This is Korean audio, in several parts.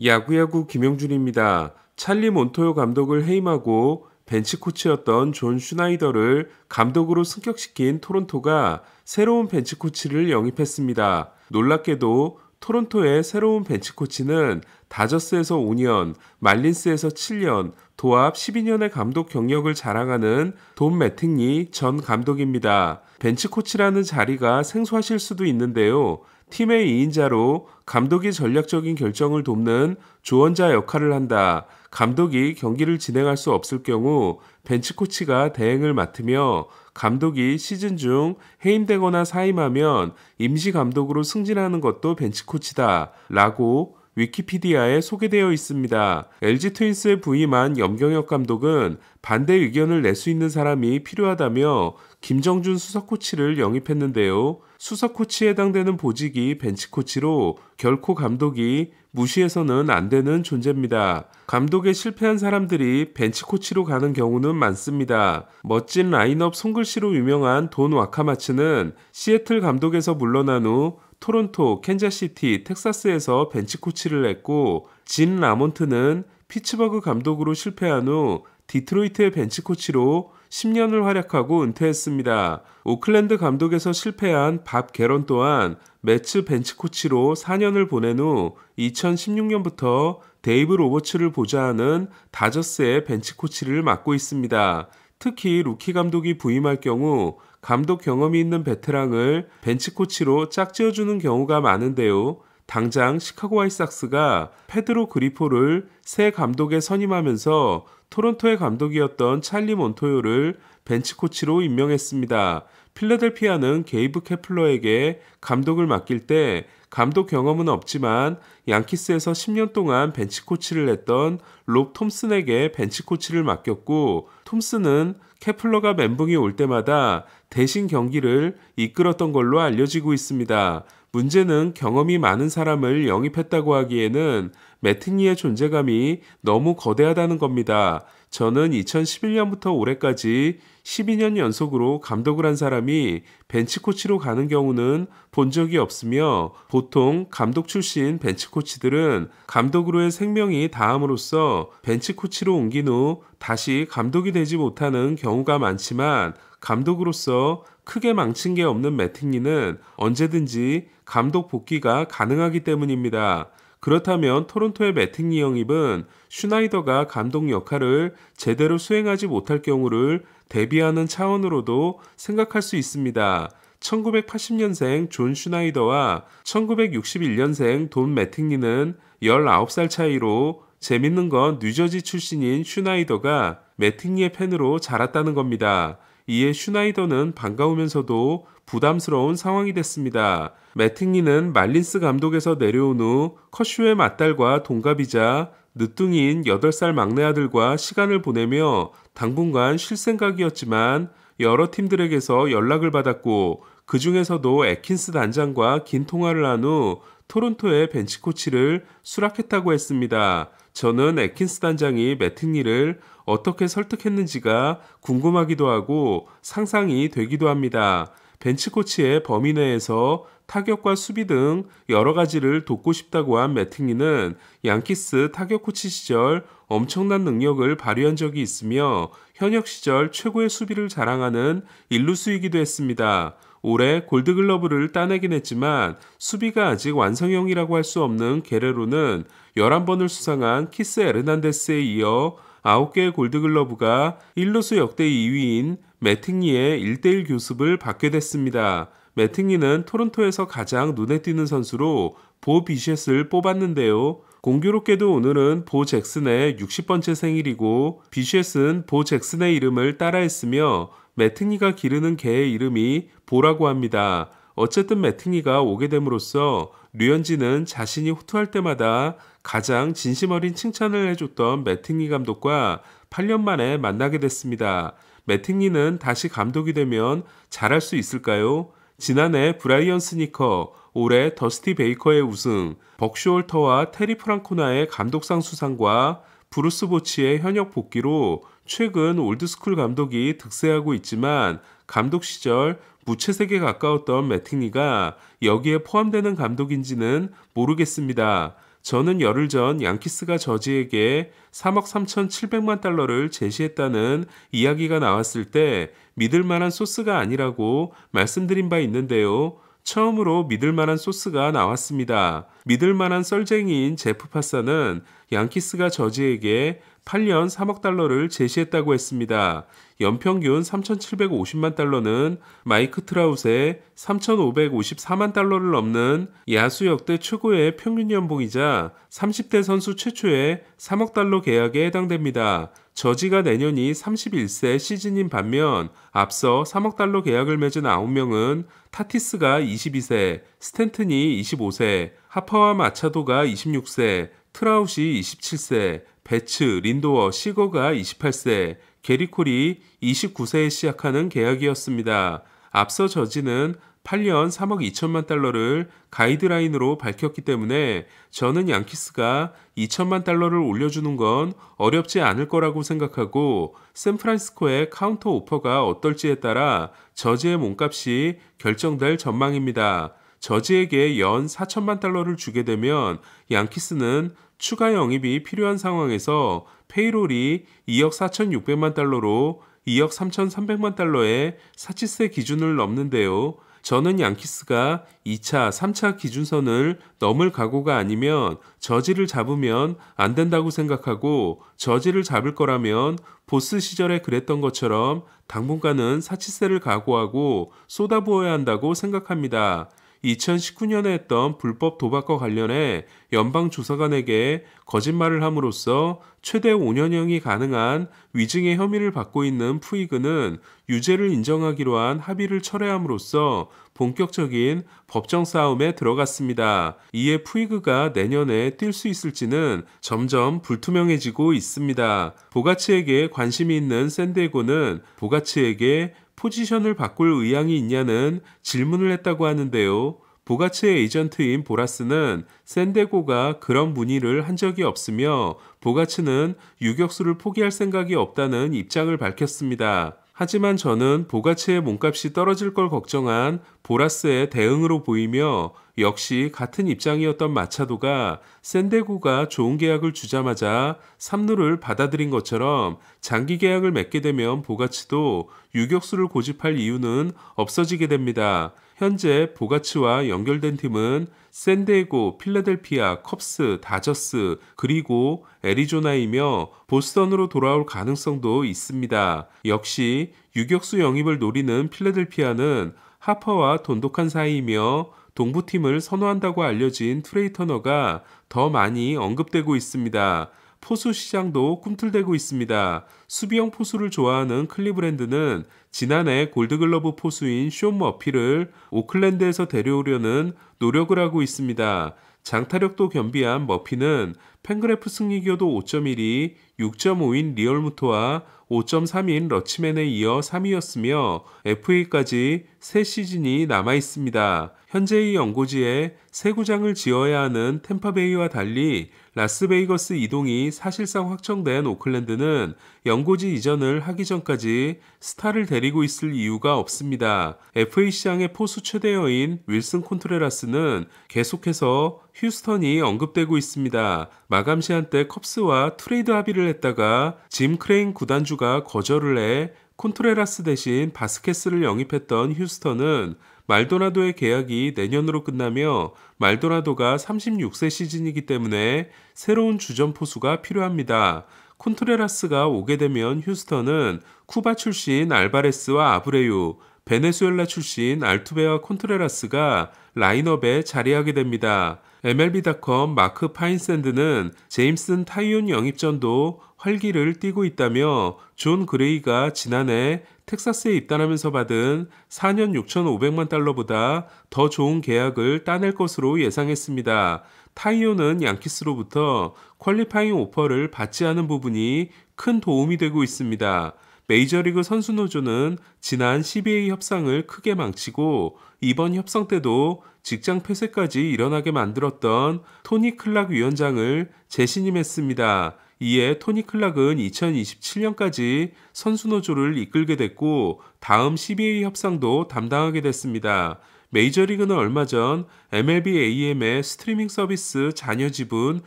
야구야구 김영준입니다. 찰리 몬토요 감독을 해임하고 벤치 코치였던 존 슈나이더를 감독으로 승격시킨 토론토가 새로운 벤치 코치를 영입했습니다. 놀랍게도 토론토의 새로운 벤치 코치는 다저스에서 5년, 말린스에서 7년, 도합 12년의 감독 경력을 자랑하는 돈 매팅리 전 감독입니다. 벤치 코치라는 자리가 생소하실 수도 있는데요. 팀의 2인자로 감독이 전략적인 결정을 돕는 조언자 역할을 한다. 감독이 경기를 진행할 수 없을 경우 벤치 코치가 대행을 맡으며 감독이 시즌 중 해임되거나 사임하면 임시 감독으로 승진하는 것도 벤치 코치다. 라고 위키피디아에 소개되어 있습니다. LG 트윈스에 부임한 염경엽 감독은 반대 의견을 낼 수 있는 사람이 필요하다며 김정준 수석 코치를 영입했는데요. 수석 코치에 해당되는 보직이 벤치 코치로 결코 감독이 무시해서는 안 되는 존재입니다. 감독에 실패한 사람들이 벤치 코치로 가는 경우는 많습니다. 멋진 라인업 손글씨로 유명한 돈 와카마츠는 시애틀 감독에서 물러난 후 토론토, 캔자시티, 텍사스에서 벤치 코치를 했고, 진 라몬트는 피츠버그 감독으로 실패한 후 디트로이트의 벤치 코치로 10년을 활약하고 은퇴했습니다. 오클랜드 감독에서 실패한 밥 게런 또한 매츠 벤치 코치로 4년을 보낸 후 2016년부터 데이브 로버츠를 보좌하는 다저스의 벤치 코치를 맡고 있습니다. 특히 루키 감독이 부임할 경우 감독 경험이 있는 베테랑을 벤치 코치로 짝지어주는 경우가 많은데요. 당장 시카고 화이트삭스가 페드로 그리포를 새 감독에 선임하면서 토론토의 감독이었던 찰리 몬토요를 벤치 코치로 임명했습니다. 필라델피아는 게이브 케플러에게 감독을 맡길 때 감독 경험은 없지만 양키스에서 10년 동안 벤치 코치를 했던 롭 톰슨에게 벤치 코치를 맡겼고, 톰슨은 케플러가 멘붕이 올 때마다 대신 경기를 이끌었던 걸로 알려지고 있습니다. 문제는 경험이 많은 사람을 영입했다고 하기에는 매팅리의 존재감이 너무 거대하다는 겁니다. 저는 2011년부터 올해까지 12년 연속으로 감독을 한 사람이 벤치 코치로 가는 경우는 본 적이 없으며, 보통 감독 출신 벤치 코치들은 감독으로의 생명이 다함으로써 벤치 코치로 옮긴 후 다시 감독이 되지 못하는 경우가 많지만, 감독으로서 크게 망친 게 없는 매팅리는 언제든지 감독 복귀가 가능하기 때문입니다. 그렇다면 토론토의 매팅리 영입은 슈나이더가 감독 역할을 제대로 수행하지 못할 경우를 대비하는 차원으로도 생각할 수 있습니다. 1980년생 존 슈나이더와 1961년생 돈 매팅리는 19살 차이로, 재밌는 건 뉴저지 출신인 슈나이더가 매팅리의 팬으로 자랐다는 겁니다. 이에 슈나이더는 반가우면서도 부담스러운 상황이 됐습니다. 매팅리는 말린스 감독에서 내려온 후 커쇼의 맏딸과 동갑이자 늦둥이인 8살 막내 아들과 시간을 보내며 당분간 쉴 생각이었지만 여러 팀들에게서 연락을 받았고, 그 중에서도 애킨스 단장과 긴 통화를 한 후 토론토의 벤치 코치를 수락했다고 했습니다. 저는 애킨스 단장이 매팅리를 어떻게 설득했는지가 궁금하기도 하고 상상이 되기도 합니다. 벤치 코치의 범위 내에서 타격과 수비 등 여러 가지를 돕고 싶다고 한 매팅리는 양키스 타격 코치 시절 엄청난 능력을 발휘한 적이 있으며 현역 시절 최고의 수비를 자랑하는 일루수이기도 했습니다. 올해 골드글러브를 따내긴 했지만 수비가 아직 완성형이라고 할 수 없는 게레로는 11번을 수상한 키스 에르난데스에 이어 9개의 골드글러브가 일루수 역대 2위인 매팅리의 1대1 교습을 받게 됐습니다. 매팅리는 토론토에서 가장 눈에 띄는 선수로 보 비셋을 뽑았는데요. 공교롭게도 오늘은 보 잭슨의 60번째 생일이고, 비셋은 보 잭슨의 이름을 따라했으며 매팅리가 기르는 개의 이름이 보라고 합니다. 어쨌든 매팅리가 오게 됨으로써 류현진은 자신이 호투할 때마다 가장 진심 어린 칭찬을 해줬던 매팅리 감독과 8년 만에 만나게 됐습니다. 매팅리는 다시 감독이 되면 잘할 수 있을까요? 지난해 브라이언 스니커, 올해 더스티 베이커의 우승, 벅슈홀터와 테리 프랑코나의 감독상 수상과 브루스 보치의 현역 복귀로 최근 올드스쿨 감독이 득세하고 있지만, 감독 시절 무채색에 가까웠던 매팅리가 여기에 포함되는 감독인지는 모르겠습니다. 저는 열흘 전 양키스가 저지에게 3억 3,700만 달러를 제시했다는 이야기가 나왔을 때 믿을 만한 소스가 아니라고 말씀드린 바 있는데요. 처음으로 믿을 만한 소스가 나왔습니다. 믿을 만한 썰쟁이인 제프 파사는 양키스가 저지에게 8년 3억 달러를 제시했다고 했습니다. 연평균 3,750만 달러는 마이크 트라웃의 3,554만 달러를 넘는 야수 역대 최고의 평균 연봉이자 30대 선수 최초의 3억 달러 계약에 해당됩니다. 저지가 내년이 31세 시즌인 반면 앞서 3억 달러 계약을 맺은 9명은 타티스가 22세, 스탠튼이 25세, 하퍼와 마차도가 26세, 트라웃이 27세, 배츠, 린도어, 시거가 28세, 게리콜이 29세에 시작하는 계약이었습니다. 앞서 저지는 8년 3억 2천만 달러를 가이드라인으로 밝혔기 때문에 저는 양키스가 2천만 달러를 올려주는 건 어렵지 않을 거라고 생각하고 샌프란시스코의 카운터 오퍼가 어떨지에 따라 저지의 몸값이 결정될 전망입니다. 저지에게 연 4천만 달러를 주게 되면 양키스는 추가 영입이 필요한 상황에서 페이롤이 2억 4,600만 달러로 2억 3,300만 달러의 사치세 기준을 넘는데요. 저는 양키스가 2차, 3차 기준선을 넘을 각오가 아니면 저지를 잡으면 안 된다고 생각하고 저지를 잡을 거라면 보스 시절에 그랬던 것처럼 당분간은 사치세를 각오하고 쏟아부어야 한다고 생각합니다. 2019년에 했던 불법 도박과 관련해 연방조사관에게 거짓말을 함으로써 최대 5년형이 가능한 위증의 혐의를 받고 있는 푸이그는 유죄를 인정하기로 한 합의를 철회함으로써 본격적인 법정 싸움에 들어갔습니다. 이에 푸이그가 내년에 뛸 수 있을지는 점점 불투명해지고 있습니다. 보가치에게 관심이 있는 샌디에고는 보가치에게 포지션을 바꿀 의향이 있냐는 질문을 했다고 하는데요. 보가치의 에이전트인 보라스는 샌디에고가 그런 문의를 한 적이 없으며 보가치는 유격수를 포기할 생각이 없다는 입장을 밝혔습니다. 하지만 저는 보가치의 몸값이 떨어질 걸 걱정한 보라스의 대응으로 보이며 역시 같은 입장이었던 마차도가 샌디에고가 좋은 계약을 주자마자 3루를 받아들인 것처럼 장기 계약을 맺게 되면 보가치도 유격수를 고집할 이유는 없어지게 됩니다. 현재 보가치와 연결된 팀은 샌디에고, 필라델피아, 컵스, 다저스, 그리고 애리조나이며 보스턴으로 돌아올 가능성도 있습니다. 역시 유격수 영입을 노리는 필라델피아는 하퍼와 돈독한 사이이며 동부팀을 선호한다고 알려진 트레이 터너가 더 많이 언급되고 있습니다. 포수 시장도 꿈틀대고 있습니다. 수비형 포수를 좋아하는 클리브랜드는 지난해 골드글러브 포수인 숀 머피를 오클랜드에서 데려오려는 노력을 하고 있습니다. 장타력도 겸비한 머피는 팬그래프 승리기여도 5.1이 6.5인 리얼무토와 5.3인 러치맨에 이어 3위였으며 FA까지 3시즌이 남아있습니다. 현재 이 연고지에 새 구장을 지어야 하는 템파베이와 달리 라스베이거스 이동이 사실상 확정된 오클랜드는 연고지 이전을 하기 전까지 스타를 데리고 있을 이유가 없습니다. FA 시장의 포수 최대여인 윌슨 콘트레라스는 계속해서 휴스턴이 언급되고 있습니다. 마감 시한 때 컵스와 트레이드 합의를 했다가 짐 크레인 구단주가 거절을 해 콘트레라스 대신 바스케스를 영입했던 휴스턴은 말도나도의 계약이 내년으로 끝나며 말도나도가 36세 시즌이기 때문에 새로운 주전 포수가 필요합니다. 콘트레라스가 오게 되면 휴스턴은 쿠바 출신 알바레스와 아브레유, 베네수엘라 출신 알투베와 콘트레라스가 라인업에 자리하게 됩니다. MLB.com 마크 파인샌드는 제임슨 타이온 영입전도 활기를 띠고 있다며 존 그레이가 지난해 텍사스에 입단하면서 받은 4년 6,500만 달러보다 더 좋은 계약을 따낼 것으로 예상했습니다. 타이온은 양키스로부터 퀄리파잉 오퍼를 받지 않은 부분이 큰 도움이 되고 있습니다. 메이저리그 선수노조는 지난 CBA 협상을 크게 망치고 이번 협상 때도 직장 폐쇄까지 일어나게 만들었던 토니 클락 위원장을 재신임했습니다. 이에 토니 클락은 2027년까지 선수노조를 이끌게 됐고 다음 CBA 협상도 담당하게 됐습니다. 메이저리그는 얼마 전 MLB AM의 스트리밍 서비스 잔여 지분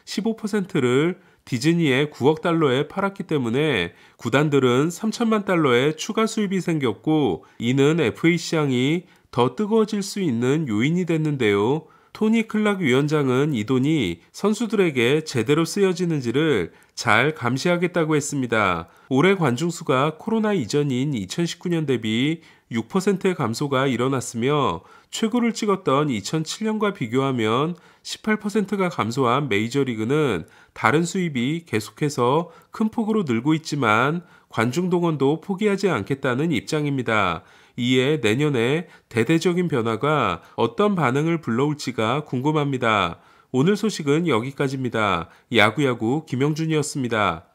15%를 디즈니에 9억 달러에 팔았기 때문에 구단들은 3천만 달러의 추가 수입이 생겼고, 이는 FA 시장이 더 뜨거워질 수 있는 요인이 됐는데요. 토니 클락 위원장은 이 돈이 선수들에게 제대로 쓰여지는지를 잘 감시하겠다고 했습니다. 올해 관중수가 코로나 이전인 2019년 대비 6%의 감소가 일어났으며, 최고를 찍었던 2007년과 비교하면 18%가 감소한 메이저리그는 다른 수입이 계속해서 큰 폭으로 늘고 있지만 관중 동원도 포기하지 않겠다는 입장입니다. 이에 내년에 대대적인 변화가 어떤 반응을 불러올지가 궁금합니다. 오늘 소식은 여기까지입니다. 야구야구 김영준이었습니다.